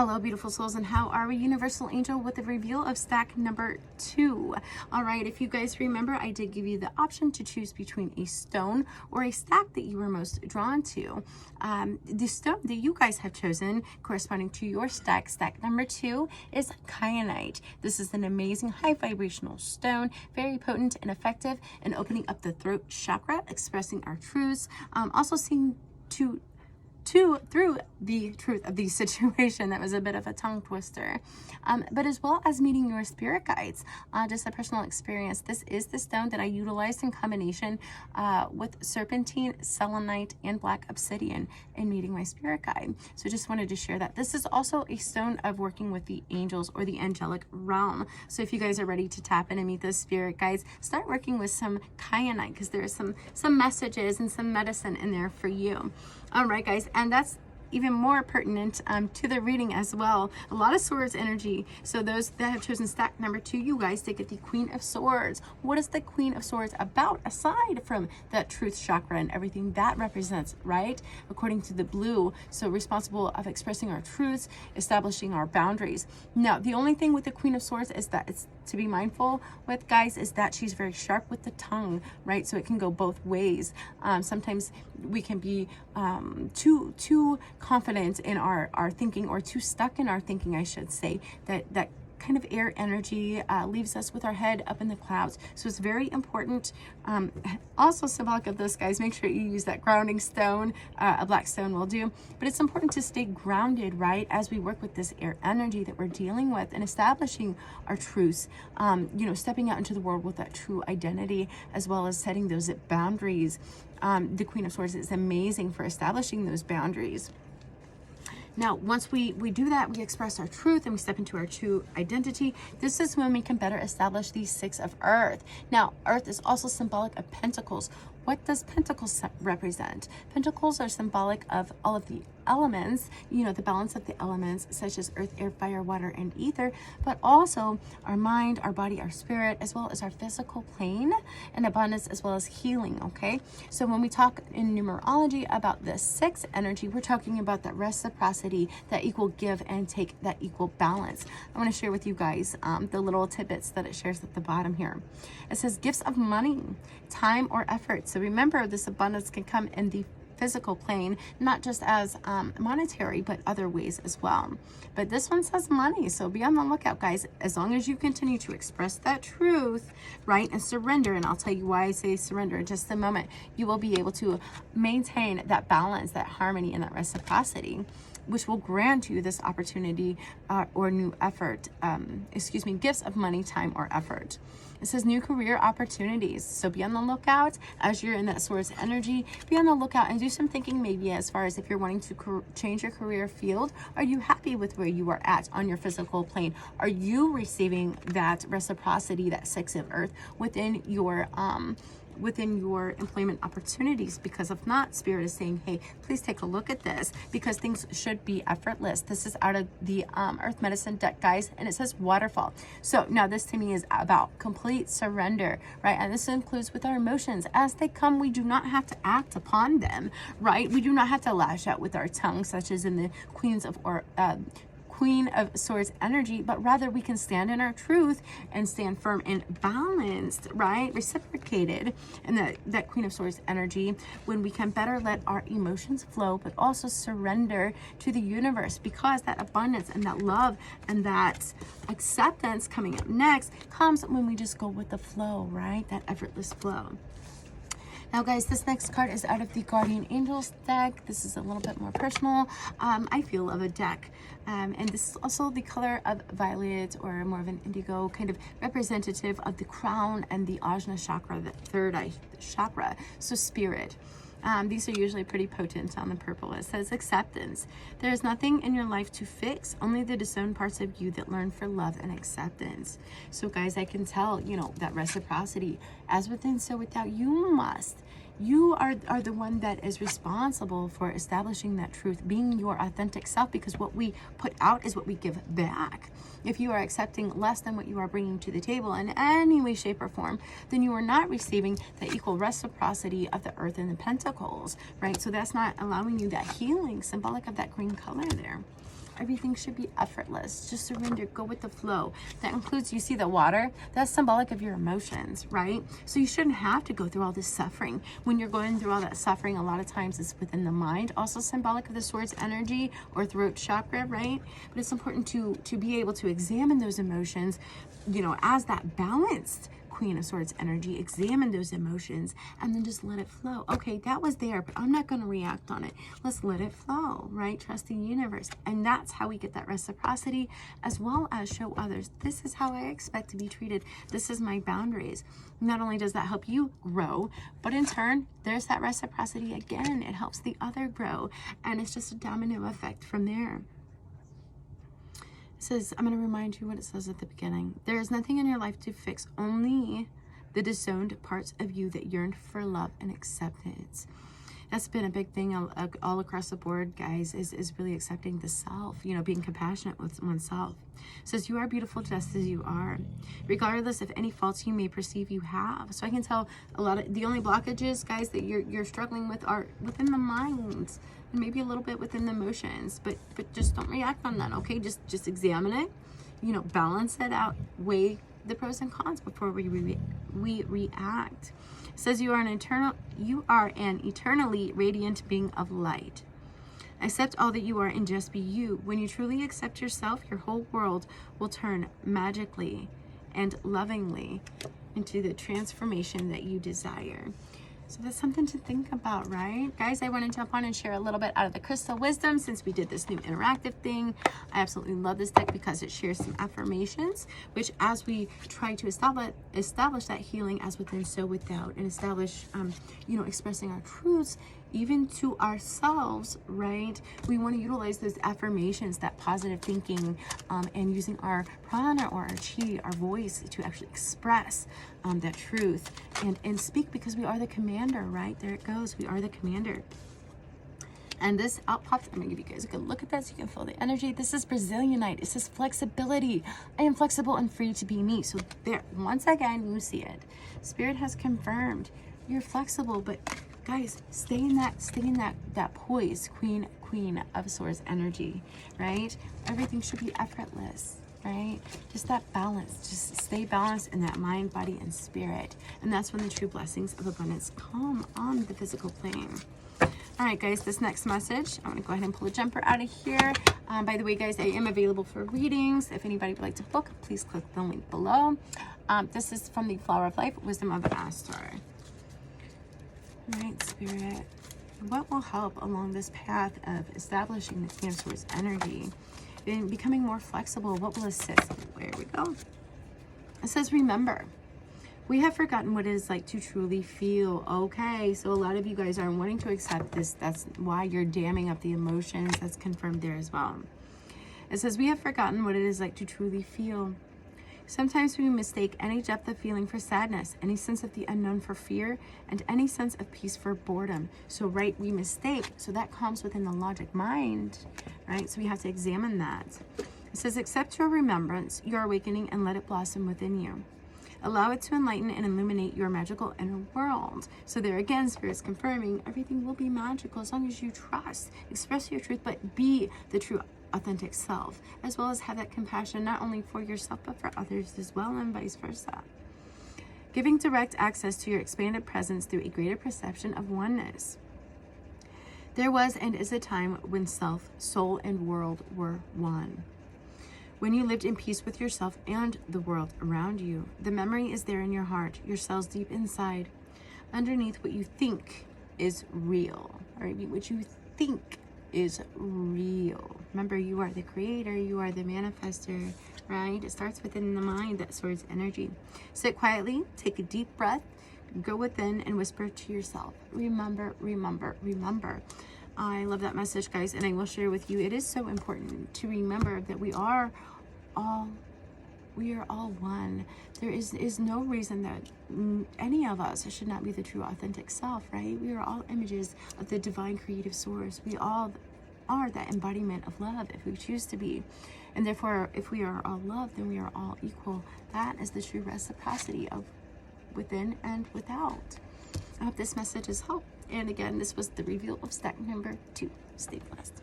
Hello, beautiful souls, and how are we? Universal Angel with the reveal of stack number 2. All right, if you guys remember, I did give you the option to choose between a stone or a stack that you were most drawn to. The stone that you guys have chosen corresponding to your stack number 2 is kyanite. This is an amazing high vibrational stone, very potent and effective in opening up the throat chakra, expressing our truths, also seeing through the truth of the situation. That was a bit of a tongue twister, but as well as meeting your spirit guides. Just a personal experience. This is the stone that I utilized in combination with serpentine, selenite, and black obsidian in meeting my spirit guide. So just wanted to share that. This is also a stone of working with the angels or the angelic realm. So if you guys are ready to tap in and meet those spirit guides, start working with some kyanite, because there are some messages and some medicine in there for you. All right, guys, and that's even more pertinent to the reading as well. A lot of swords energy. So those that have chosen stack number 2, you guys, they get the Queen of Swords. What is the Queen of Swords about, aside from that truth chakra and everything that represents, right? According to the blue, so responsible of expressing our truths, establishing our boundaries. Now, the only thing with the Queen of Swords is that it's to be mindful with, guys, is that she's very sharp with the tongue, right? So it can go both ways. Sometimes we can be too confident in our thinking, or too stuck in our thinking, I should say, that kind of air energy leaves us with our head up in the clouds. So it's very important. Also symbolic of this, guys, make sure you use that grounding stone. A black stone will do, but it's important to stay grounded, right, as we work with this air energy that we're dealing with and establishing our truths, stepping out into the world with that true identity, as well as setting those boundaries. The Queen of Swords is amazing for establishing those boundaries. Now, once we do that, we express our truth and we step into our true identity. This is when we can better establish the 6 of Earth. Now, Earth is also symbolic of pentacles. What does pentacles represent? Pentacles are symbolic of all of the elements, the balance of the elements, such as earth, air, fire, water, and ether, but also our mind, our body, our spirit, as well as our physical plane, and abundance, as well as healing, okay? So when we talk in numerology about the 6 energy, we're talking about that reciprocity, that equal give and take, that equal balance. I want to share with you guys the little tidbits that it shares at the bottom here. It says gifts of money, time, or effort. So remember, this abundance can come in the physical plane, not just as monetary, but other ways as well. But this one says money, so be on the lookout, guys. As long as you continue to express that truth, right, and surrender, and I'll tell you why I say surrender in just a moment, you will be able to maintain that balance, that harmony, and that reciprocity, which will grant you this opportunity or new effort, gifts of money, time, or effort. It says new career opportunities. So be on the lookout as you're in that Swords energy. Be on the lookout and do some thinking, maybe as far as if you're wanting to change your career field. Are you happy with where you are at on your physical plane? Are you receiving that reciprocity, that 6 of Earth within your employment opportunities? Because if not, Spirit is saying, hey, please take a look at this, because things should be effortless. This is out of the Earth Medicine deck, guys, and it says Waterfall. So now this to me is about complete surrender, right? And this includes with our emotions. As they come, we do not have to act upon them, right? We do not have to lash out with our tongue, such as in the Queen of Swords energy, but rather we can stand in our truth and stand firm and balanced, right? Reciprocated in that Queen of Swords energy, when we can better let our emotions flow, but also surrender to the universe, because that abundance and that love and that acceptance coming up next comes when we just go with the flow, right? That effortless flow. Now, guys, this next card is out of the Guardian Angels deck. This is a little bit more personal, I feel, of a deck. And this is also the color of violet, or more of an indigo, kind of representative of the crown and the Ajna chakra, the third eye chakra, so spirit. These are usually pretty potent on the purple. It says acceptance. There is nothing in your life to fix, only the disowned parts of you that learn for love and acceptance. So, guys, I can tell, that reciprocity, as within, so without, you must. You are the one that is responsible for establishing that truth, being your authentic self, because what we put out is what we give back. If you are accepting less than what you are bringing to the table in any way, shape, or form, then you are not receiving the equal reciprocity of the Earth and the Pentacles, right? So that's not allowing you that healing, symbolic of that green color there. Everything should be effortless. Just surrender, go with the flow. That includes, you see the water, that's symbolic of your emotions, right? So you shouldn't have to go through all this suffering. When you're going through all that suffering, a lot of times it's within the mind, also symbolic of the swords energy or throat chakra, right? But it's important to be able to examine those emotions, you know, as that balanced Queen of Swords energy. Examine those emotions and then just let it flow. Okay, that was there, but I'm not going to react on it. Let's let it flow, right? Trust the universe. And that's how we get that reciprocity, as well as show others, this is how I expect to be treated. This is my boundaries. Not only does that help you grow, but in turn, there's that reciprocity again. It helps the other grow. And it's just a domino effect from there. It says, I'm going to remind you what it says at the beginning. There is nothing in your life to fix, only the disowned parts of you that yearn for love and acceptance. That's been a big thing all across the board, guys, is really accepting the self, you know, being compassionate with oneself. It says, you are beautiful just as you are, regardless of any faults you may perceive you have. So I can tell a lot of the only blockages, guys, that you're struggling with are within the mind, and maybe a little bit within the emotions, but just don't react on that, okay? Just examine it, you know, balance it out, weigh the pros and cons before we react. It says you are an eternally radiant being of light. Accept all that you are and just be you. When you truly accept yourself, your whole world will turn magically and lovingly into the transformation that you desire. So that's something to think about, right? Guys, I want to jump on and share a little bit out of the Crystal Wisdom since we did this new interactive thing. I absolutely love this deck because it shares some affirmations, which as we try to establish that healing as within, so without, and establish, you know, expressing our truths, even to ourselves, right? We want to utilize those affirmations, that positive thinking, and using our prana or our chi, our voice, to actually express that truth and speak, because we are the commander, right? There it goes. We are the commander. And this out pops. I'm gonna give you guys a good look at this. You can feel the energy. This is Brazilianite. It says flexibility. I am flexible and free to be me. So there, once again, you see it. Spirit has confirmed you're flexible, but guys, stay in that poise, Queen of Swords energy, right? Everything should be effortless, right? Just that balance. Just stay balanced in that mind, body, and spirit. And that's when the true blessings of abundance come on the physical plane. All right, guys, this next message, I'm going to go ahead and pull a jumper out of here. By the way, guys, I am available for readings. If anybody would like to book, please click the link below. This is from the Flower of Life, Wisdom of the Astor. All right, Spirit, what will help along this path of establishing the Queen of Swords energy and becoming more flexible? What will assist? There we go. It says, remember, we have forgotten what it is like to truly feel. Okay, so a lot of you guys are wanting to accept this. That's why you're damming up the emotions. That's confirmed there as well. It says, we have forgotten what it is like to truly feel. Sometimes we mistake any depth of feeling for sadness, any sense of the unknown for fear, and any sense of peace for boredom. So, right, we mistake. So that comes within the logic mind, right? So we have to examine that. It says, accept your remembrance, your awakening, and let it blossom within you. Allow it to enlighten and illuminate your magical inner world. So there again, Spirit's confirming everything will be magical as long as you trust. Express your truth, but be the true authentic self, as well as have that compassion not only for yourself but for others as well, and vice versa. Giving direct access to your expanded presence through a greater perception of oneness. There was and is a time when self, soul, and world were one. When you lived in peace with yourself and the world around you. The memory is there in your heart, your cells deep inside, underneath what you think is real, or what you think is real. Remember, you are the creator, you are the manifester, right? It starts within the mind, that Swords energy. Sit quietly, take a deep breath, go within and whisper to yourself, remember, remember, remember. I love that message, guys, and I will share with you, it is so important to remember that we are all one. There is no reason that any of us should not be the true authentic self, right? We are all images of the divine creative source. We all are that embodiment of love if we choose to be. And therefore, if we are all love, then we are all equal. That is the true reciprocity of within and without. I hope this message has helped. And again, this was the reveal of stack number 2. Stay blessed.